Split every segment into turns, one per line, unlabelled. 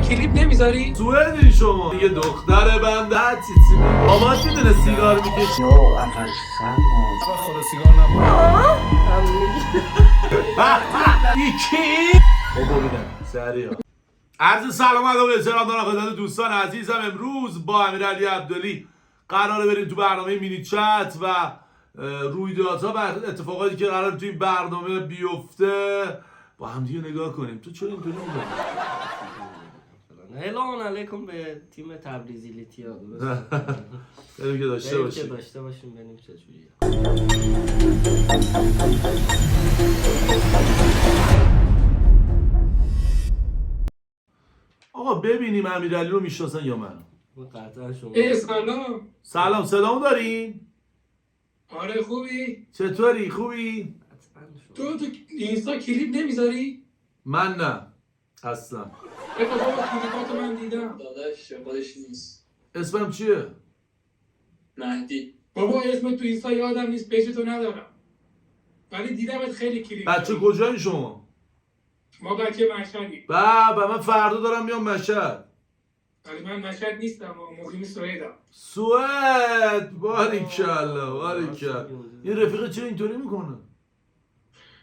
کلیپ نمیذاری؟
سوئدی شما دیگه دختر بنده چیزی آماد میدونه سیگار میکشی
خدا سیگار نبود
ایکی بابا بیدم سریع عرض سلام و احترام دارم خدمت دوستان عزیزم. امروز با امیرعلی عبدلی قراره بریم تو برنامه مینی چت و رویدادها و اتفاقاتی که قرار تو این برنامه بیفته با هم دیگه نگاه کنیم. تو چرا اینطوری می‌کنی؟
هلان علیکم به تیم تبریزی لیتیا.
بریم که داشته باشیم.
بریم چه جوریه.
آقا ببینیم امیرعلی رو میشناسن یا من.
قطعا شما.
سلام.
سلام صدامو دارین؟
آره خوبی؟
چطوری خوبی؟
تو اینستا کلیپ نمیذاری؟
من نه اصلا.
بابا کلیپاتو من دیدم.
داداش خودش نیست.
اسمم چیه؟
مهدی.
بابا اسم تو اینستا یادم نیست، پیجتو ندارم. ولی دیدمت خیلی کلیپ.
بچه کجایین شما؟
ما بچه مشهدی.
بابا من فردا دارم میام مشهد.
ولی من مشهد نیستم، مقیم سوئدم.
سوئد باریکلا باریکلا. این رفیق چرا اینطوری میکنه؟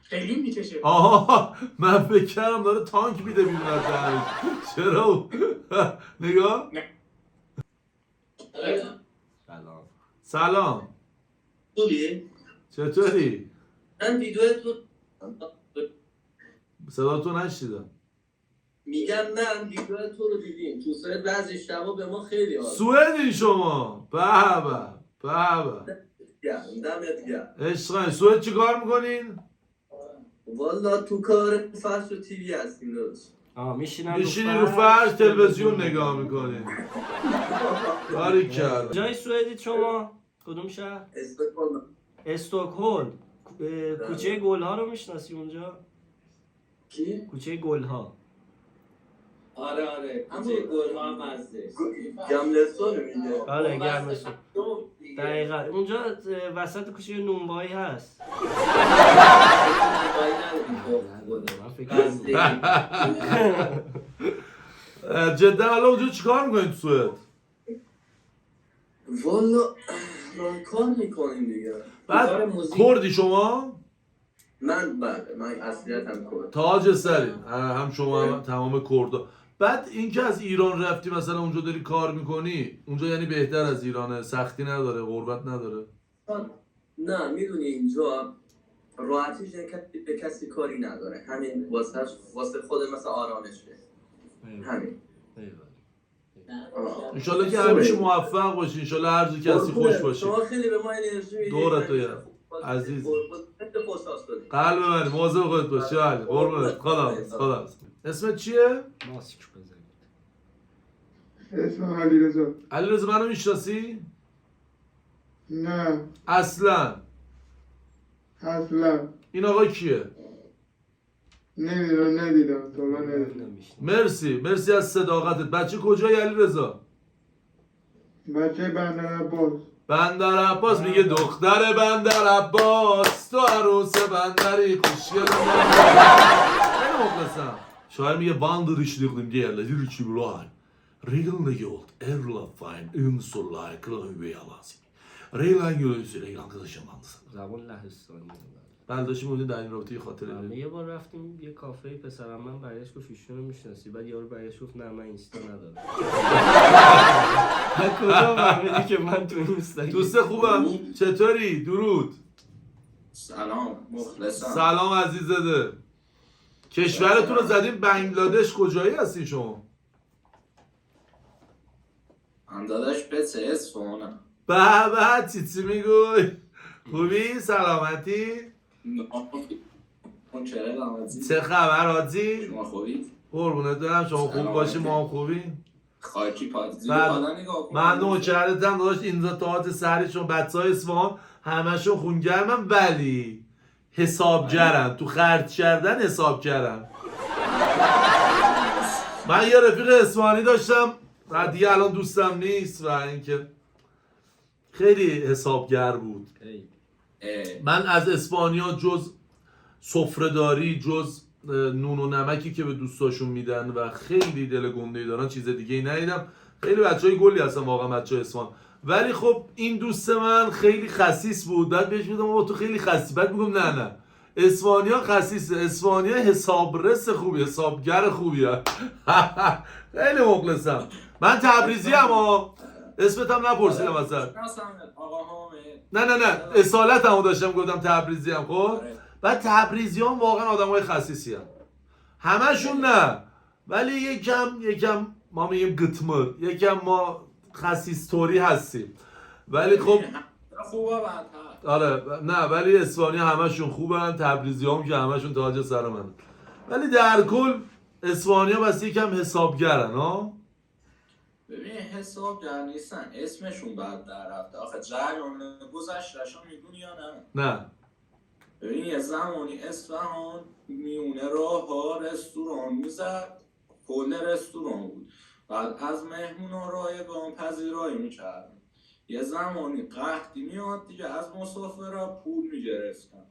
خیلی میکشه.
آها من فکر کردم داره تانک میده بیرون از دهنش. چرا؟ نگاه
سلام.
سلام
خوبی؟
چطوری؟
من ویدیو تو
صدا تو نشیدم.
میگم من ویدیو تو رو دیدیم تو سوئد، بعضی شبا به ما خیلی حال
سوئدی شما؟ بابا
دمت گرم.
عشقان سوئد چی کار میکنین؟
والا تو کار فرش و تیوی هستیم داداش.
میشینی رو فرش تلویزیون نگاه میکنی. باریکلا.
جای سوئدی شما؟ کدوم شهر؟
استقبال.
استکهلم. کوچه گلها رو میشناسی اونجا؟
کی؟
کوچه گلها.
آره کوچه گلها مزده. گملستون میگه.
آره گرمسون. دقیقا اونجا وسط کوچه نونوایی هست.
جدا الان اونجا چیکار میکنین تو سوئد؟
والا کار میکنیم دیگه.
بعد کردی شما؟
من اصلیتم کرد.
تاج سرین هم شما هم تمام کردا. بعد اینکه از ایران رفتی مثلا اونجا داری کار میکنی اونجا یعنی بهتر از ایرانه؟ سختی نداره؟ غربت نداره؟
نه میدونی اینجا راحتیش به کسی کاری نداره، همین واسه خود مثلا آرامشه. همین
انشالله که همیشه موفق باشی، انشالله هر جا کسی خوش باشی.
شما خیلی به ما انرژی میدید.
دورت بگردم عزیز قلب منی، مواظب خودت باشی. علی قربونت. خدا اسمت چیه؟
ماسک بزنید.
اسمم علیرضا.
علیرضا منو میشناسی؟
نه
اصلا این آقا کیه؟
نمیدونم، ندیدم تا الان ندیدم.
مرسی از صداقتت. بچه کجایی علیرضا؟
بچه بندر عباس.
بندر عباس میگه دختر بندر عباس تو عروس بندری خوشگل. خیلی مخلصم. شاعر میگه vandırışlıklim diğerleri çibrahim. Regelne yolt erla fain unsullay klavye alasi. Reylan yoluysa reylan arkadaşım anlasın.
زبان لهستانی.
بلداشی بودی در این رابطه خاطره.
یه بار رفتیم یه کافه، پسرم من برگشت گفت ایشونو میشناسی؟ بعد یارو برگشت گفت نه من اینستا ندارم. کجا فهمیدی که من تو اینستا؟
دوست خوبم چطوری؟ درود.
سلام مخلصم.
سلام عزیزاده. کشورتون رو زدیم بنگلادش، کجایی هستی شما؟
من داداش پس اصفهانم.
بابا چی میگوی؟ خوبی؟ سلامتی؟ چه خبر آجی؟
شما خوبید؟
قربونت برم. شما خوب باشی ما هم خوبیم.
خاکی پادزی
من نوکرتم داشت این تاعت سریشون بچه های اصفهان همشون خونگرمم ولی حسابگرن، تو خرج کردن حسابگرن. من یه رفیق اصفهانی داشتم و دیگه الان دوستم نیست و اینکه خیلی حسابگر بود. من از اسپانیا جز سفره‌داری، جز نون و نمکی که به دوستاشون میدن و خیلی دل گنده‌ای دارن چیز دیگه ای ندیدم. خیلی بچهای گلی هستن واقعا بچهای اصفهان. ولی خب این دوست من خیلی خسیس بود. بعد بهش میگم بابا تو خیلی خسیس. بعد میگم نه اسپانیا خسیسه، اسپانیا حسابرس خوبی، حسابگر خوبیه. خیلی مخلصم. من تبریزی ام اسمت هم نپرسیدم ازت.
آقا حامد.
نه اصالت همو داشتم گفتم تبریزی ام. خب بعد تبریزی هم واقعا آدم های خسیسی هم. همشون نه ولی یکم ما میگیم گتمر، یکم ما خسیستوری هستیم. ولی خب
خوبه بعد
آره نه ولی اسپانیا همشون خوبن، تبریزی هم که همشون تاج سر من. ولی در کل اسپانیا بس یکم حسابگرن ها.
ببین حسابگر نیستن، اسمشون بعد در رفته. آخه جریان گذشته‌شو میدونی یا نه؟ ببین یه زمانی اصفهان میونه راه ها رستوران میزد، کل رستوران بود. بعد از مهمونا رایگان پذیرایی میکردن. یه زمانی قحطی میاد دیگه، از مسافرها پول میگرفتن.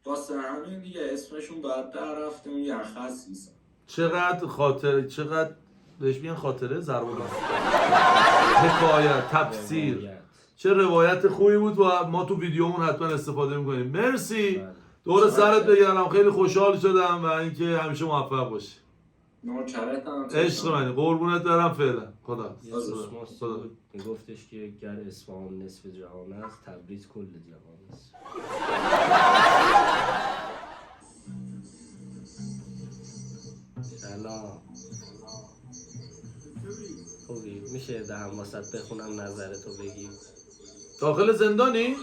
واسه همین دیگه اسمشون بعد در رفته میگن خسیسن.
چقدر بهش میگن خاطره ضربان حکایت تفسیر چه روایت خوبی بود و ما تو ویدیومون حتما استفاده میکنیم. مرسی دور سرت بگردم، خیلی خوشحال شدم و اینکه همیشه موفق باشی.
نوکرتم
عشق منی، قربونت برم. فعلا خدا.
یه دوست ما میگفتش که گر اصفهان نصف جهان است، تبریز کل جهان است. سلام. خوبی؟ میشه دهم واسط بخونم نظرتو بگی؟
داخل زندانی؟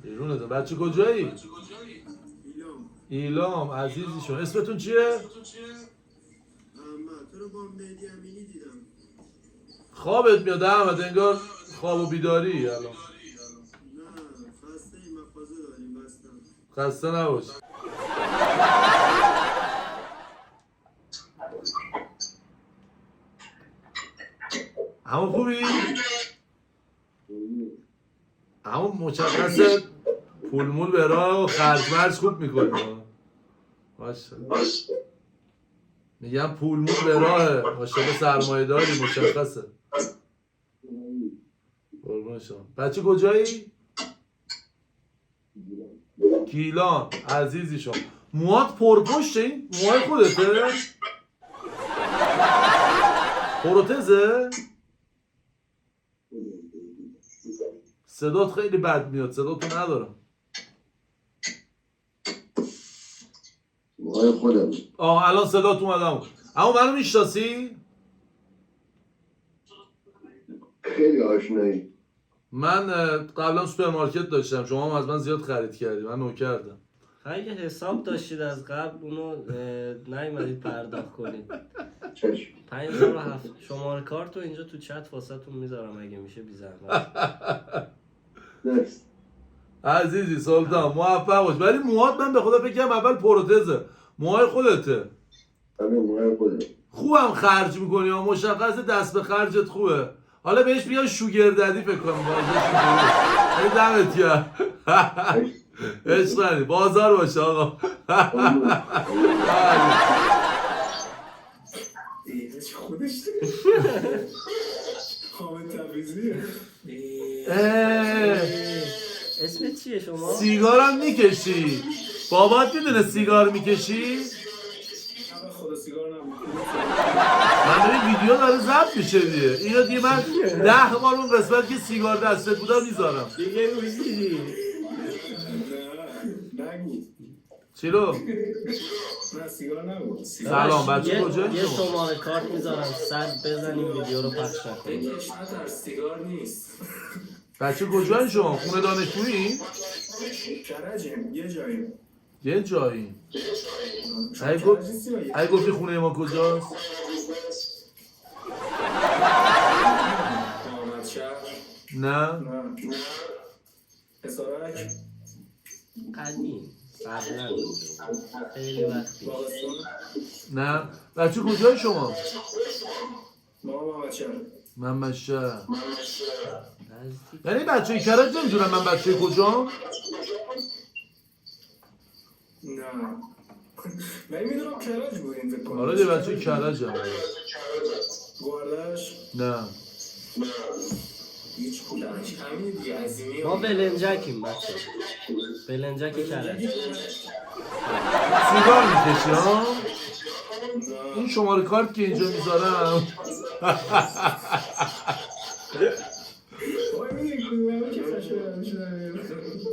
بیرون زندان. بچه کجایی؟ ایلام. عزیزی شما اسمتون چیه؟
احمد. تو رو با مهدی امینی دیدم.
خوابت میاد احمد، انگار خواب و بیداری الان.
نه خسته این مغازه داریم بستم.
خسته نباش. همون خوبی؟ همون مشخصه پول مول به راه و خرج مرج خوب میکنی. میگم پول مول به راه، ماشاءالله سرمایه داری، مشخصه. قربون شما. بچه کجایی؟ گیلان. عزیزی شما. موهات پرپشته؟ این موهای خودته؟ پروتزه؟ صدات خیلی بد میاد، صداتو ندارم.
موهای خودم.
الان صدات اومدم. اما منو میشناسی؟
خیلی آشنایی.
من قبلا سوپرمارکت داشتم، شما هم از من زیاد خرید کردی، من نوکردم.
اگه حساب داشتید از قبل اونو نیومدید پرداخت کنید.
چشم.
5007 شماره کارت رو اینجا تو چت واسهتون میذارم اگه میشه بی زحمت.
نست.
عزیزی سلطان موفق باش. ولی موهات من به خدا فکر کنم اول پروتزه. موهای خودته.
همه موهای خودم.
خوبم خرج میکنی یا مشخصه دست به خرجت خوبه. حالا بهش بیا شوگر ددی فکر کنم واژه‌ش. خیلی دمت گرم. عشق بازار باشه آقا.
خودش حامد تبریزی.
اسمت چیه شما؟
سیگارم میکشی؟ بابات میدونه سیگار میکشی؟
خدا سیگار نمی‌کشه.
من این ویدیو داره ضبط میشه دیگه. اینو دیگه من 10 بار اون قسمت که سیگار دستت بودم میذارم.
دیگه میگی
نگو.
چی رو؟
نه سیگار نگو.
سلام بچه کجایی
یه
شما؟
شماره کارت میذارم صد بزنیم ویدیو رو پخش نکنیم.
بکش نترس سیگار نیست.
بچه کجایی شما؟ خونه دانشجویی؟
کرجیم یه جاییم.
یه جایی. اگه گفتی خونه ما کجاست؟
محمد شهر.
نه.
نه. اسارک.
قدیم قبلا خیلی وقتی.
باغستان.
نه. بچه کجایی شما؟
ما محمد شهر.
من شهر.
نزدیک.
یعنی بچه کرج نمیدونم من بچه کجام؟
نه من میدونم کرج بودین فکر کنم.
آره دیگه بچه کرج هم
گواردش
نه
هیچ کدومش همین دیگه عظیمی.
ما بلنجکیم بچه. بلنجک کرج.
سیگار میکشی ها؟ این شماره کارت که اینجا میذارم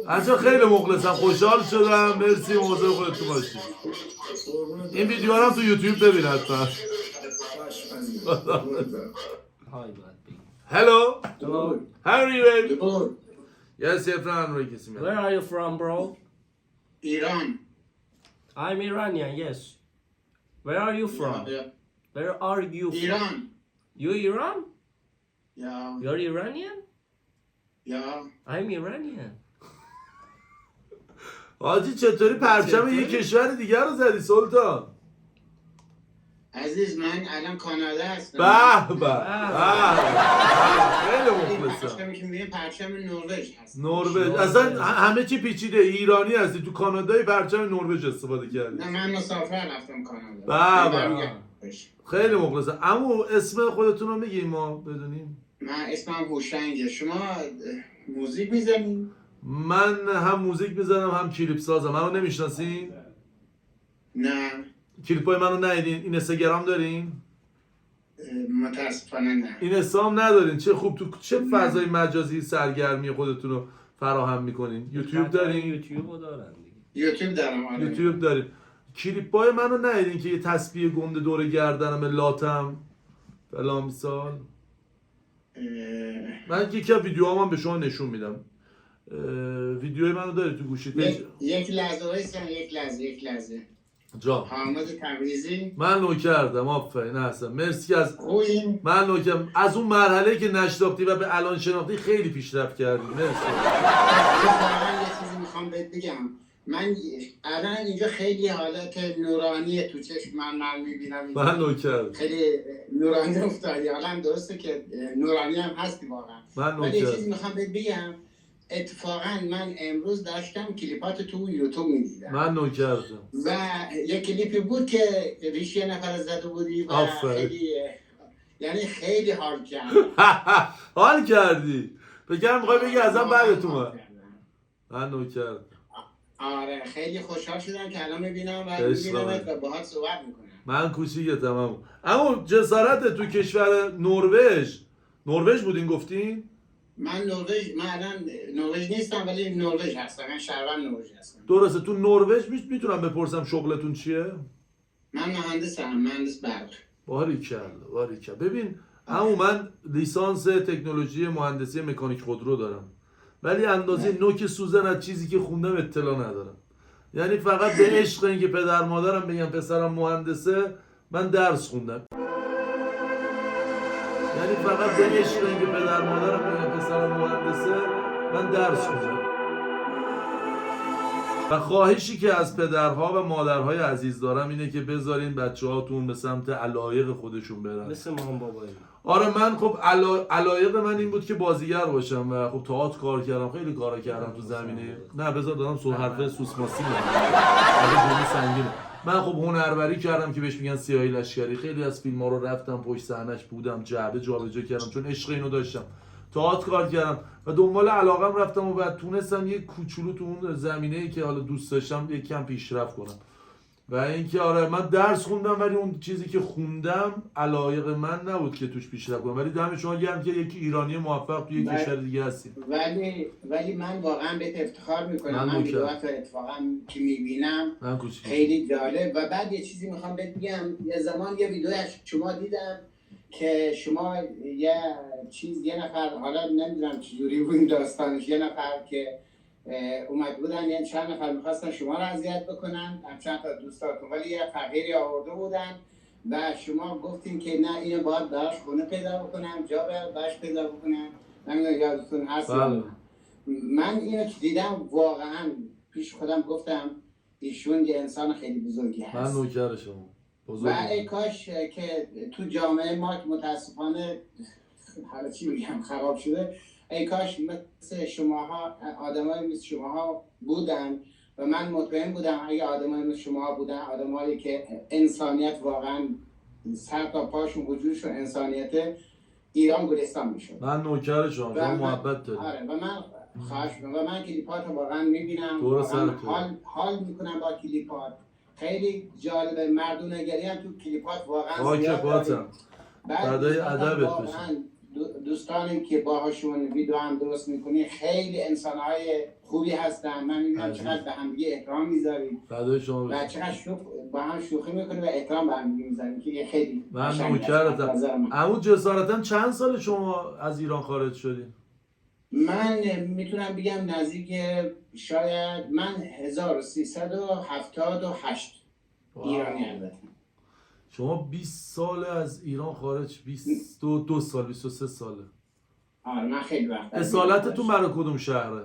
اصلا خیلی مخلصم، خوشحال شدم، مرسی، مواظب خودتون باشید. این ویدیو هم تو یوتیوب ببین حتما.
Hi, bad baby.
Hello.
Hello.
How are you, baby? Yes, you're from America.
Where are you from, bro?
ایران.
I'm Iranian, yes. Where are you from? Where are you from?
ایران.
You Iran?
یا
You're Iranian?
یا
I'm Iranian.
حاجی چطوری پرچم یه کشور دیگر رو زدی سلطان؟
عزیز من الان کانادا هستم.
به به خیلی مخلصم.
پرچمی که میگه پرچم نروژ هست.
نروژ اصلا همه چی پیچیده. ایرانی هستی تو کانادای پرچم نروژ استفاده کردی.
نه من مسافر رفتم کانادا.
به خیلی مخلصم. اما اسم خودتون رو میگیم ما بدونیم؟
من اسمم هوشنگه. شما موزیک میزنین؟
من هم موزیک میزنم هم کلیپ سازم. منو نمیشناسین؟
نه
کلیپای منو ندیدین؟ این اینستاگرام دارین؟
متاسفانه نه.
این اسم ندارین. چه خوب. تو چه فضای مجازی سرگرمی خودتون رو فراهم میکنین؟ یوتیوب دارین؟
یوتیوب دارن دیگه.
یوتیوب دارم. آره.
یوتیوب دارین. کلیپای منو ندیدین که یه تسبیح گنده دور گردنم لاتم فلان مثال؟ من یکی از ویدیوهام به شما نشون میدم. ویدیوی منو داری تو گوشیت؟
یک لحظه وایسن. یک لحظه
جا
حامد تبریزی.
من نوکردم. آفرین احسن. مرسی از
خوبین.
من نوکردم. از اون مرحله که نشناختی و به الان شناختی خیلی پیشرفت کردی. مرسی.
واقعا یه چیزی میخوام بهت بگم. من الان اینجا خیلی حالت نورانیه تو چشم من میبینم.
من نوکردم.
خیلی نورانی افتادی. الان درسته که نورانی هم هستی واقعا.
من
ولی یه
نوکردم.
چیزی میخوام بهت بگم. اتفاقا من امروز داشتم کلیپات تو یوتیوب میدیدم
من نوکردم.
و یک کلیپی بود که ریش یه نفر زده بودی و خیلی یعنی خیلی حال کرد.
حال کردی؟ بگم میخوای بگی ازم بعدتون من نوکردم.
آره خیلی خوشحال شدم که الان میبینم و میبینمت و باهات صحبت میکنم.
من کوچیکتم. اما جسارت تو کشور نروژ بودین گفتین؟
من الان نروژ نیستم ولی نروژ هستم. من شهروند نروژ هستم.
درسته. تو نروژ میتونم بپرسم شغلتون چیه؟
من مهندس برق.
باریکلا. ببین من لیسانس تکنولوژی مهندسی مکانیک خودرو دارم ولی اندازه نوک سوزن از چیزی که خوندم اطلاع ندارم. یعنی فقط به عشق اینکه پدر مادرم بگم پسرم مهندسه من درس خوندم. و خواهشی که از پدرها و مادرهای عزیز دارم اینه که بذارین بچه‌هاتون به سمت علایق خودشون برن.
مثل مام بابایی.
آره من خب علایق من این بود که بازیگر باشم و خب تئاتر کار کردم. خیلی کارا کردم تو زمینه. نه بذار دارم حرف سوسماسی میزنم. سنگینه. من خب هنربری کردم که بهش میگن سیاهی لشکری. خیلی از فیلم‌ها رو رفتم پشت صحنه‌اش بودم. جعبه جابجا کردم چون عشق اینو داشتم. تئاتر کار کردم و دنبال علاقم رفتم و بعد تونستم یه کوچولو تو اون زمینه‌ای که حالا دوست داشتم یکم پیشرفت کنم. و اینکه آره من درس خوندم ولی اون چیزی که خوندم علایق من نبود که توش پیشرفت کنم. ولی دم شما گرم که یکی ایرانی موفق تو یک کشور دیگه هستید.
ولی من واقعا بهت افتخار میکنم. من اتفاقا که میبینم خیلی جالب. و بعد یه چیزی میخوام بهت بگم. یه زمان یه ویدیو از شما دیدم که شما یه نفر، حالا نمیدونم چجوری بود داستانش، یه نفر که اومد بودن یعنی چند نفر میخواستن شما رو اذیت بکنن، چند تا دوستاتون، ولی یه فقیری آورده بودن و شما گفتین که نه اینو باید براش خونه پیدا بکنم، جا براش پیدا بکنم. نمیدونم یادتون هست. من اینو که دیدم واقعا پیش خودم گفتم ایشون یه انسان خیلی بزرگی هست.
من نوکر شما.
و ای کاش که تو جامعه ما که متاسفانه حالا چی بگم خراب شده، ای کاش مثل شماها، آدمای مثل شماها بودن و من مطمئن بودم اگه آدمای شما بودن، آدمایی که انسانیت واقعا سر تا پاشون وجودشون انسانیته، ایران گلستان میشد.
من نوکر شما، شما محبت دارید.
آره و من خواهش میکنم و من کلیپات رو واقعا میبینم، حال میکنم با کلیپات. خیلی جالبه، مردونگری هم تو کلیپات واقعا زیاد داریم.
بعدای ادبت بشه.
دوستانی که باهاشون ویدیو هم درست میکنی خیلی انسانهای خوبی هستن. من میبینم چقدر به هم دیگه احترام میذاریم و چقدر با هم شوخی میکنیم و احترام به هم دیگه میذاریم که خیلی
من نوکرتم. عمو جسارتا چند سال شما از ایران خارج شدین؟
من میتونم بگم نزدیک شاید من 1378 ایرانی البته.
شما 20 سال از ایران خارج، 22 سال 23 ساله.
آره من خیلی وقت.
اصالتتون برای کدوم شهره؟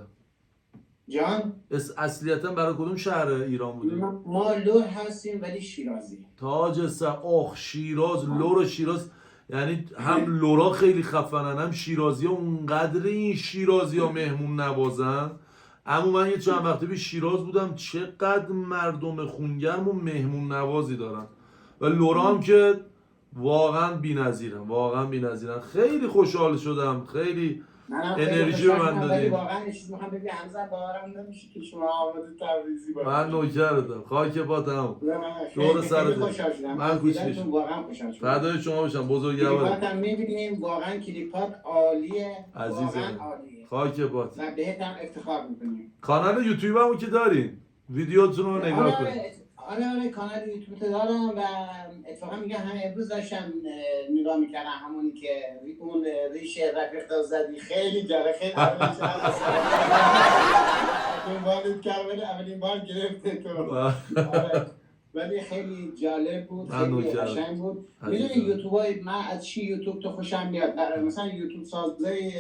جان؟
اصلیتا برای کدوم شهر ایران بودیم؟
ما لور هستیم ولی شیرازی.
تاج سر شیراز، لور شیراز. یعنی هم لورا خیلی خفنن، هم شیرازی ها اونقدر این شیرازی ها مهمون نوازن. اما من یه چند وقتی به شیراز بودم، چقدر مردم خونگرم و مهمون نوازی دارن و لورا هم که واقعا بی‌نظیرن. خیلی خوشحال شدم، خیلی انرژی رو من دادیم.
واقعا چیز میخوام بگم هنوزم باورم نمیشه که شما آماده تبریزی باشید.
من نوکرتم، خاک پاتم.
دور سرت.
من کوچیکش.
واقعا خوشحال شدم.
فدای شما باشم بزرگوار.
کلیپات هم می‌بینیم، واقعا کلیپات عالیه.
عزیزم. خاک پات.
و بهت هم افتخار می‌کنیم.
کانال یوتیوب هم که دارین. ویدیوتون رو نگاه کنید.
آره کانال یوتیوب دارم و اتفاقا میگم همین امروز داشتم نگاه میکردم همونی که اون ریشه رفیق زدی خیلی جاره، خیلی اولین بار گرفته تو. ولی خیلی جالب بود، خیلی قشنگ بود. میدونی یوتیوب های من از چی یوتیوب تو خوشم میاد؟ مثلا یوتیوب سازای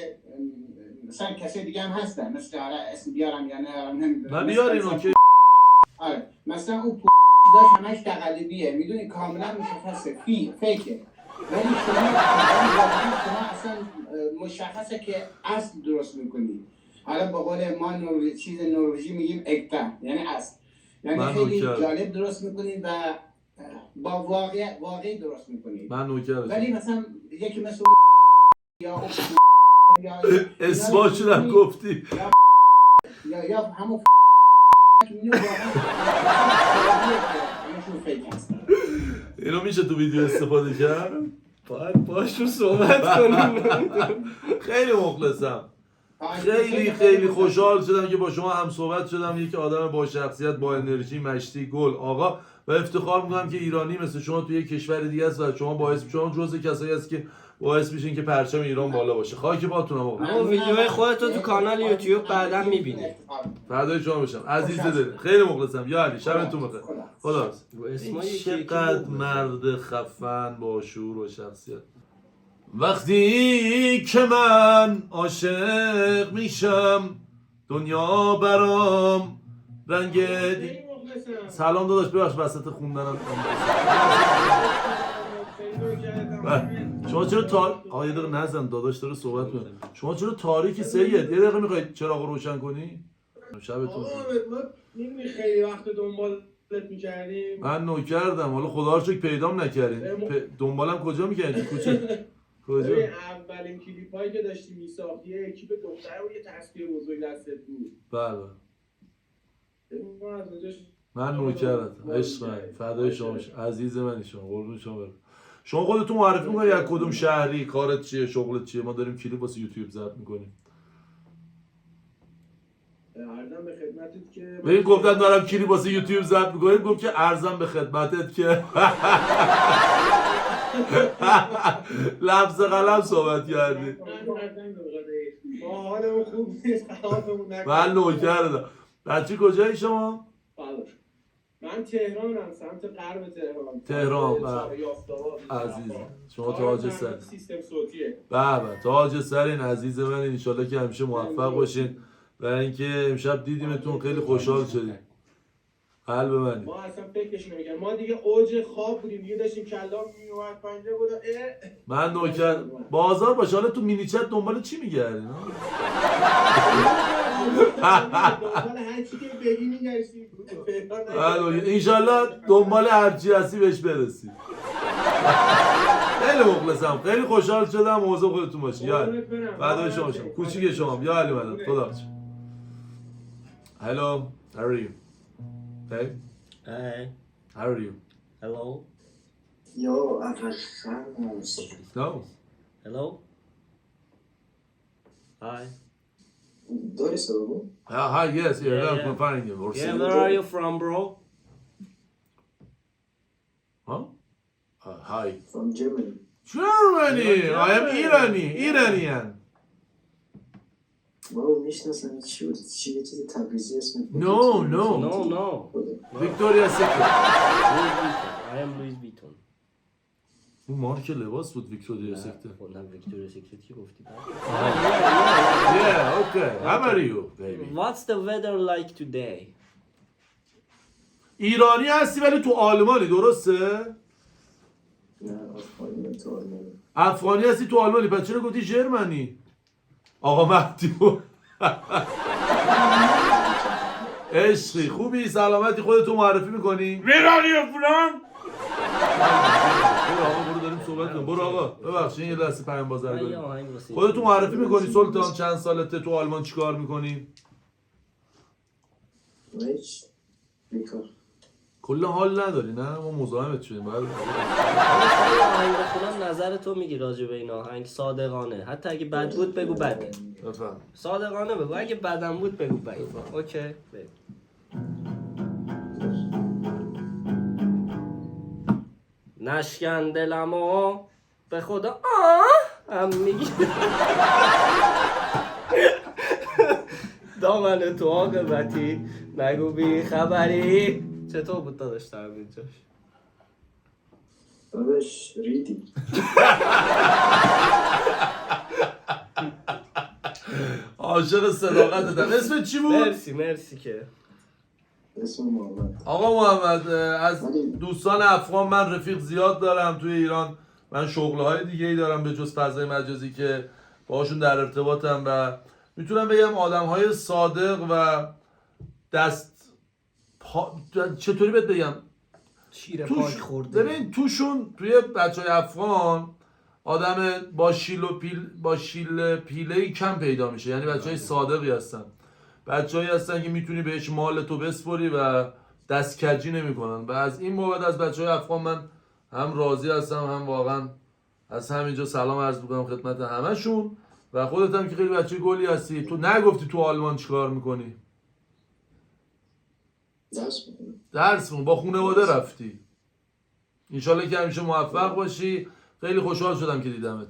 مثلا کسی دیگه هم هستن، مثل اسم بیارم یا نه نمیدونم.
نه بیارین اوکی.
آره مثلا اون داشت همش تقلبیه، میدونی کاملا مشخصه، فیکه. ولی شما اصلا مشخصه که اصل درست میکنی. حالا با قول ما نروژی میگیم اکتا، یعنی اصل. یعنی خیلی جالب درست میکنید و با واقعی درست میکنید.
من نوکرم.
ولی مثلا یکی مثل یا
اسماشون هم گفتی
یا همون
اینو میشه تو ویدیو استفاده کرد؟
باید باشو صحبت کنیم.
خیلی مخلصم، خیلی خوشحال شدم که با شما هم صحبت شدم. یک آدم با شخصیت، با انرژی، مشتی گل آقا، و افتخار میکنم که ایرانی مثل شما توی یک کشور دیگه است و شما جزء کسایی هست که باعث میشین که پرچم ایران بالا باشه. خاک پاتونم آقا.
اما ویدیوهای خودتو تو کانال یوتیوب بعدا میبینی.
فدای شما باشم عزیز دل، خیلی مخلصم. یا علی شبتون بخیر. خداحافظ. چقدر مرد خفن با شعور و شخصیت. وقتی که من عاشق میشم دنیا برام رنگ سلام داداش، ببخش وسط خوندنم. شما چرا آقا یه دقیقه نزن، داداش داره صحبت کنه. شما چرا تاریکی سید؟ یه دقیقه میخوای چراغ روشن کنی؟ شبتون
بخیر. ما میدونی خیلی وقت دنبالت میکردیم.
من نوکردم، حالا خدا رو شکر پیدام نکردین. دنبالم کجا میکردین؟ کوچه کجا؟
اولین کلیپایی که داشتی میساختی یه اکیپ دختره بود، یه تصویر بزرگ دستت بود.
بله. من نوکرتم، عشق فدای شما، عزیز من شما، قربون شما برم. شما خودتون معرفی می‌کنید از کدوم شهری، کارت چیه، شغلت چیه؟ ما داریم کلیپ واسه یوتیوب ضبط می‌کنیم.
ارزم به خدمتت که
ببین گفتن دارم کلیپ واسه یوتیوب ضبط می‌کنیم، گفت که ارزم به خدمتت که لفظ قلم صحبت کردی.
ما حالمون خوب نیست، خرابمون نکنید.
من نوکرتم. بچه کجایی شما؟
من تهرانم، سمت غرب
تهران. عزیز شما تاج سر.
سیستم صوتیه.
بله تاج سرین عزیز من، ان شاءالله که همیشه موفق باشین. و اینکه امشب دیدیمتون خیلی خوشحال شدیم. قلب منی.
ما اصلا فکرش نمی‌کردیم، ما دیگه اوج خواب بودیم، دیگه داشتیم کلام میومد پنجه بود.
من نوکر بازار باشه. حالا تو مینی چت دنبال چی می‌گردین؟
دنبال هر چی که بگی میگشتی.
اینشالله دنبال هرچی هستی بهش برسی. خیلی مخلصم، خیلی خوشحال شدم. موضوع خودتون باشین. یا بعد شما شما کوچیک شما یا علی مدد. خدا حافظ. Hello, how are you? Hey.
Hey.
How are you?
Hello.
یا اول خمس
No.
Hello. Hi.
داری سرابو؟
Hi, yes, yeah,
Yeah,
I'm finding you. Or
Yeah,
something.
where are you from, bro?
Huh? Hi.
From Germany.
Germany. I am Iranian.
ما رو میشناسم چی بود؟ چی یه چیز تبریزی اسم
No.
No.
Victoria Secret.
Louis Vuitton. I am Louis Vuitton.
Bu مارک لباس بود ویکتوریا سکتر.
خودم ویکتوریا سیکرت کی گفتی؟
Yeah, okay. How are you, baby?
What's the weather like today?
ایرانی هستی ولی تو آلمانی، درسته؟
نه آفرین تو آلمانی.
افغانی هستی تو آلمانی، پس چرا گفتی ژرمنی؟ آقا مهدی عشقی خوبی سلامتی خودتو معرفی میکنی؟ ایرانی فلان؟ برو آقا برو داریم صحبت کنیم. برو آقا ببخشید یه لحظه پیام بازر کنیم. خودتو معرفی میکنی سلطان؟ چند سالته تو آلمان چیکار میکنی؟
هیچ بیکار.
کلا حال نداری نه؟ ما مزاحمت شدیم بعد
آهنگ بخونم نظر تو میگی راجع به این آهنگ صادقانه. حتی اگه بد بود بگو بده.
بفهم.
صادقانه بگو، اگه بدم بود بگو بده. اوکی بگو. نشکن دلمو به خدا هم میگی دامن تو عاقبتی نگو بی خبری. چطور بود داشتم اینجاش؟
داداش ریدی.
عاشق صداقتتم. اسم چی بود؟
مرسی که
اسم محمد.
آقا محمد، از دوستان افغان من رفیق زیاد دارم توی ایران. من شغل‌های دیگه‌ای دارم به جز فضای مجازی که باهاشون در ارتباطم و میتونم بگم آدم‌های صادق و چطوری بهت بگم
شیر پاک خورده.
ببین توشون توی بچهای افغان آدم با شیل پیله‌ای کم پیدا میشه. یعنی بچهای صادقی هستن، بچه‌هایی هستن که میتونی بهش مال تو بسپری و دست کجی نمیکنن و از این بابت از بچهای افغان من هم راضی هستم، هم واقعا از همینجا سلام عرض میکنم خدمت همشون. و خودت هم که خیلی بچه گلی هستی. تو نگفتی تو آلمان چیکار میکنی؟ درس میکنی. با خانواده رفتی. انشالله که همیشه موفق باشی. خیلی خوشحال شدم که دیدمت.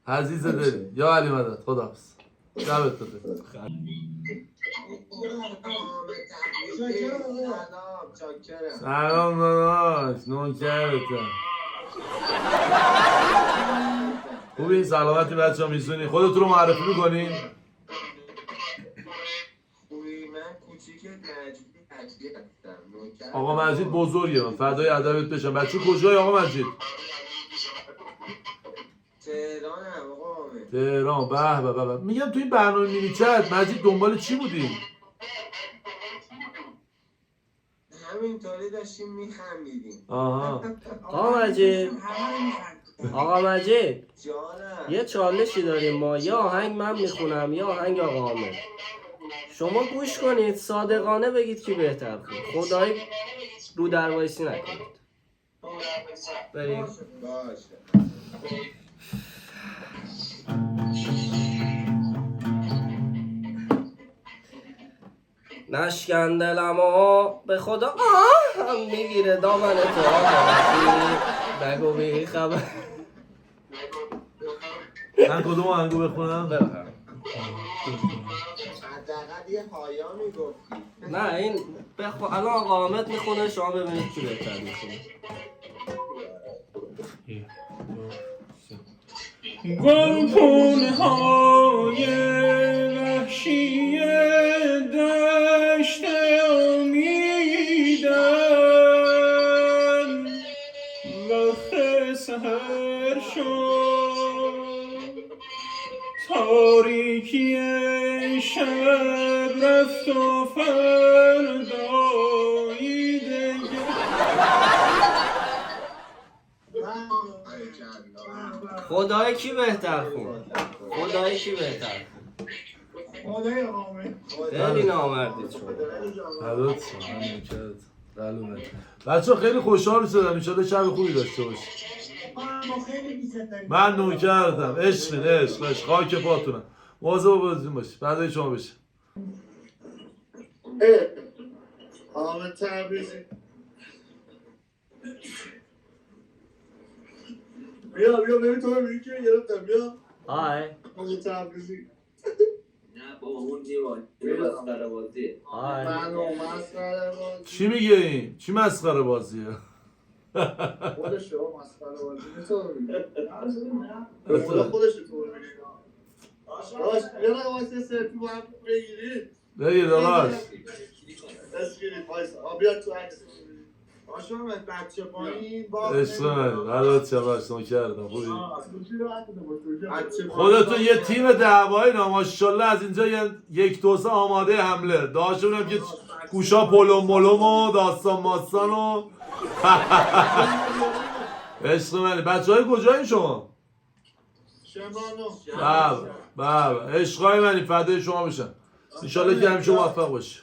عزیز دلی. یا علی مدد. خداحافظ. شبت بخیر. سلام داداش، نوکرتم. خوبی؟ سلامتی بچه ها؟ میزونی؟ خودت رو معرفی میکنی؟
خوبی؟ من کوچیک مجید هستم.
آقا مجید بزرگه، من فدای ادبت بشم. بچه کجایی آقا مجید؟
تهرانم آقا حامد.
تهران. به میگم تو این برنامه مینی چت مجید دنبال چی بودی؟
همینطوری داشتیم میخندیدیم.
آها.
آقا مجید
جانم.
یه چالشی داریم ما. یا آهنگ من میخونم یا آهنگ آقا حامد. شما گوش کنید صادقانه بگید کی بهتر خود. خدایی رو در وایسی نکنید. بریم.
باشه.
نشکن دلمو به خدا هم میگیره دامن تو عاقبتی نگو بی خبر.
من کدوم آهنگو بخونم؟
بخونم.
حداقل یه هایا میگفتی.
نه این الان آقا حامد میخونه، شما ببینید کی بهتر میخونه.
گلخونه های وحشی دشت امیدن وقت سحر شد تاریکی شب رفت و فردایی دگر.
خدای کی بهتر خون؟ خدای کی بهتر خون؟ خیلی نامردید شما.
بچه خیلی خوشحال شدم. انشالله شب خوبی داشته باشی. من نوکرتم. عشق خاک پاتونم. مواظب بازتون باشی. بعد شما بشه.
حامد تبریزی بیا ببین تو ببین که گرفتم بیا
های
حامد تبریزی
نه بابا اون دیوار مسخره بازی.
های
من و مسخره بازی
چی میگه این؟ چی مسخره بازیه؟
خودش رو مسخره بازی میتونه میگه خودش رو میگه باش یه واسه سرفی با هم بگیرید
بگیر داداش.
اسکرین وایس بیا تو عکس باشه من بچه پایین با
عشق من برات چه کردم خوبی.
بچه
خودتون یه تیم دعوایی نه ماشاءالله از اینجا یک دوسه آماده حمله داشتونم که گوشا پلوم و داستان ماستان و عشق منی. بچه های کجایی شما؟
شمانو
بله عشقای منی فدای شما بشن. انشالله که همیشه موفق باشی.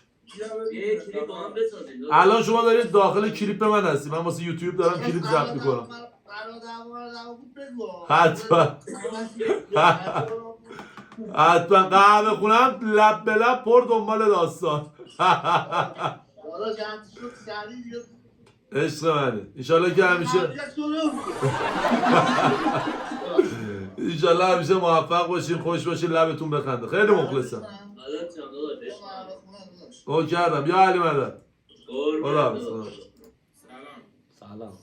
یه کلیپ با هم بسازیم.
الان شما دارید داخل کلیپ من هستی. من واسه یوتیوب دارم کلیپ ضبط میکنم. حتما حتما قهوه خونم لب به لب پر دنبال داستان. عشق منی. انشالله که همیشه انشالله همیشه موفق باشین خوش باشین لبتون بخنده. خیلی مخلصم. او کردم یا علی مدد. خدا
سلام.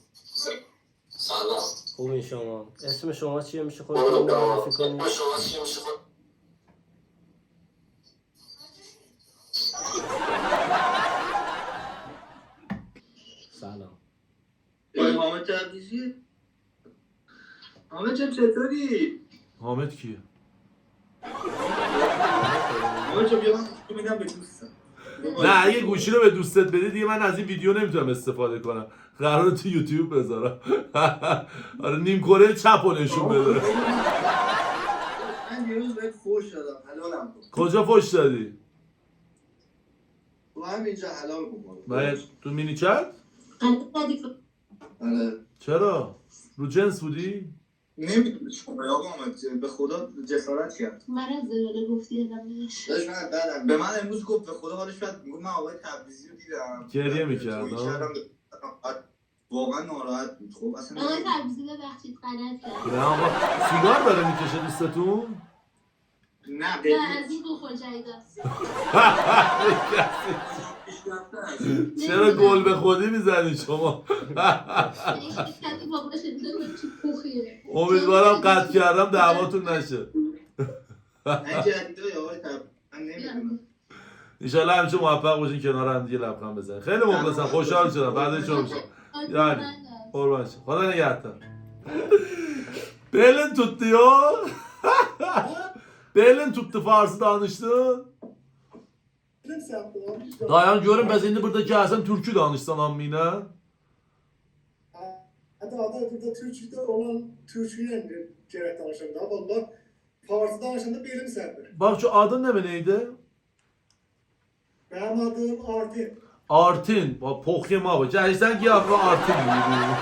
خوبین شما؟ اسم شما چیه میشه خودتون معرفی کنید؟ سلام.
حامد تبریزی. حامد جان چطوری؟
حامد کیه؟
حامد جان بیا من میدم به دوستم.
نه اگه گوشی رو به دوستت بدی دیگه من از این ویدیو نمیتونم استفاده کنم. قراره تو یوتیوب بذارم. آره نیم کره چپ رو نشون بده.
من یه روز بهت فوش دادم حلالم کن.
کجا فوش دادی؟
تو همینجا حلال کن.
باید تو مینی چت؟
آره.
چرا؟ رو جنس بودی؟
نمیدونم شما آقا حامد به خدا جسارت کرد.
من از زلاله گفتی ادم بهش.
داشت من بعدم به من امروز گفت به خدا حالش بد میگفت من آقای تبریزی رو دیدم.
گریه میکرد.
واقعا ناراحت بود. خب اصلا
آقای تبریزی ببخشید غلط کردم.
نه آقا سیگار داره میکشه دوستتون؟
نه
نه از این بخور جایداست.
چرا گل به خودی میزنی شما؟ امیدوارم قطع کردم دعواتون نشه. انشالله همیشه موفق باشین کنار هم دیگه لبخند بزنین. خیلی مخلصم خوشحال شدم بعد شما بشم. Yani قربان شم. خدا نگهدار. Belin tuttu ya. Belin tuttu Farsı danıştın. Dayan görün biz indi burada gəlsən türkü danışsan ammine.
Hatta burada Türkçüde olan Türkçüyle gerek danışan da valla Farsı danışan da belim sende.
Bak şu adın ne neydi?
Benim adım Artin.
Artin. Bak Pokemon bak. Gəlsən ki aklı Artin yürüyor.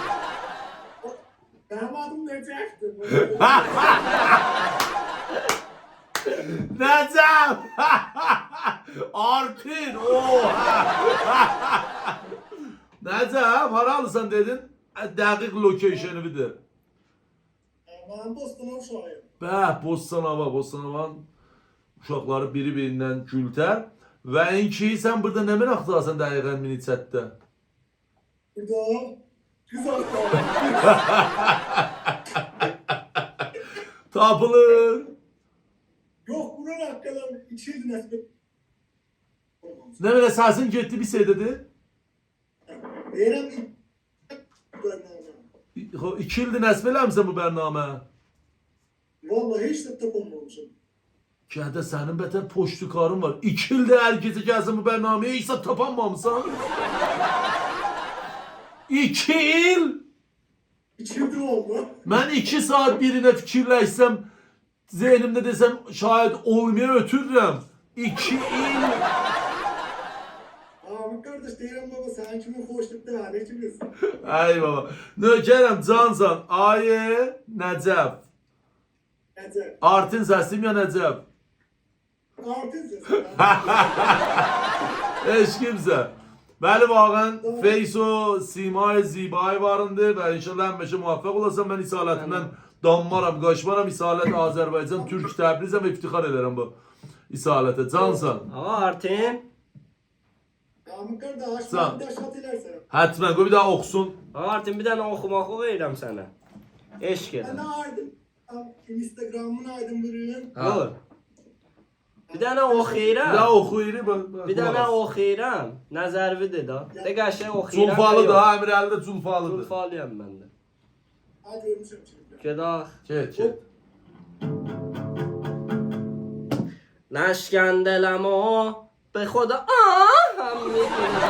Benim adım Necef'ti.
Necef! Artin! Oha! Necef haralısın dedin. Dəqiq location'ı bir de.
Ben Bostanov şahıyım.
Bostanova. Bostanova'nın uşaqları biri-birindən gültər. Və inki sən burada nə mənaqdasan dəqiqən mini chatdə?
Burada kız hastane.
Tapılır.
Yok buranın hakkında içildi nesbet.
Nə belə səsin getdi bir şey dedi?
Benim
2 ildir nəsb eləmirsən bu bərnamə?
Vallahi hiç de tapılmamışım.
Gədə sənin bətər poştukarın var. 2 ildə hər gecə gəzim bu bərnaməyə heç tapanmamısan. 2 il?
2 yıl oldu.
Mən 2 saat birine fikirləşsəm, zehnimdə desəm şayet olmaya ötürürəm. 2 il.
Ama kardeş değilim baba sen kimin hoşlukta var ne kimiz?
Ay baba. Nökərəm, cansan. Ayı, Nəcəb.
Necep.
Artin səsim ya Nəcəb?
Artın sesi.
Heç kimsə. Bəli, vaqən Feyso, Simay, Zibay varındı və inşallah həmişə muvaffaq olasan. Mən isalətindən danmaram, qaçmaram. İsalət Azərbaycan, Türk Təbrizəm və iftixar edirəm bu isalətə. Cansan.
Ağa Artin.
Ama kardeş
Sağ.
ben de şat ilersen.
Hətmən, qoy bir daha oxusun.
Ağa Artin bir dənə oxumaqlıq verirəm sənə. Eşq
Ben
edən.
de ardım. Instagram'ını aydım bugün.
Dur. Bir dənə
Bir
oxuyuram.
daha oxuyur.
Bir dənə oxuyuram. Nəzərvidir da. De qəşəng oxuyuram.
Culfalı da, Əmirəli də culfalıdır.
Culfalıyam mən də.
Hadi ölmüşüm şimdi.
Gedaq.
Get.
نشکن دلم و به خدا هم میکنم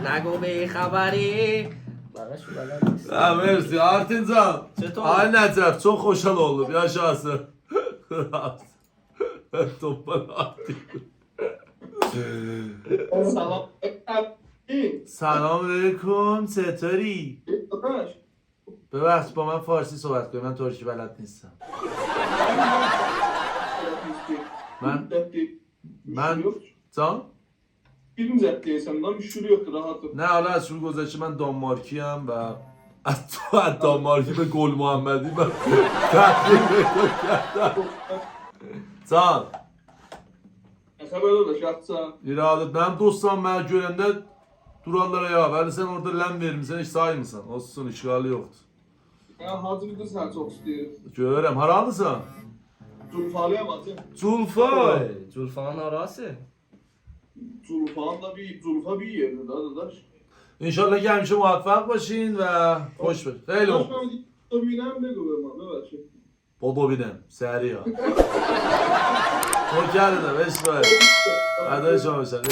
نگو بی خبری بقیش بلد نیست
Ha, mersi. Artincan.
چطور؟
Ay Nəcəf, çox xoşal oldum. Yaşasın. Topal Artin.
سلام.
سلام علیکم، چطوری؟
داداش
ببخش با من فارسی صحبت کنی، من ترکی بلد نیستم. من Can?
Film zəbdəyəsən lan müşkül yoxdur rahat ol.
نه حالا از شروع گذشته من دانمارکی هم و از تو از دانمارکی به گل محمدی من تحقیل کردم. Can,
Nə xəbər ola şahsa?
İradet, benim dostum beni görəndə durarlara ya, bəli sen orada ləm vermişsən, heç saymısan. Olsun, işgali yoxdur.
Mən hacı bir qız sən çox istəyirəm.
Görürəm, haralısan?
Culfalıyam hacı.
Culfa.
Culfanın arası.
Culfan da bir, Culfa bir yerdir da dadaş.
İnşallah ki hمیشه موفق باشین و خوش باشین. خیلی
Dadaş
خوب.
mən binem بگو به من ببخشید.
بابا بینم سریع ها. نوکر دادم عشق باید. ادای شما بشن.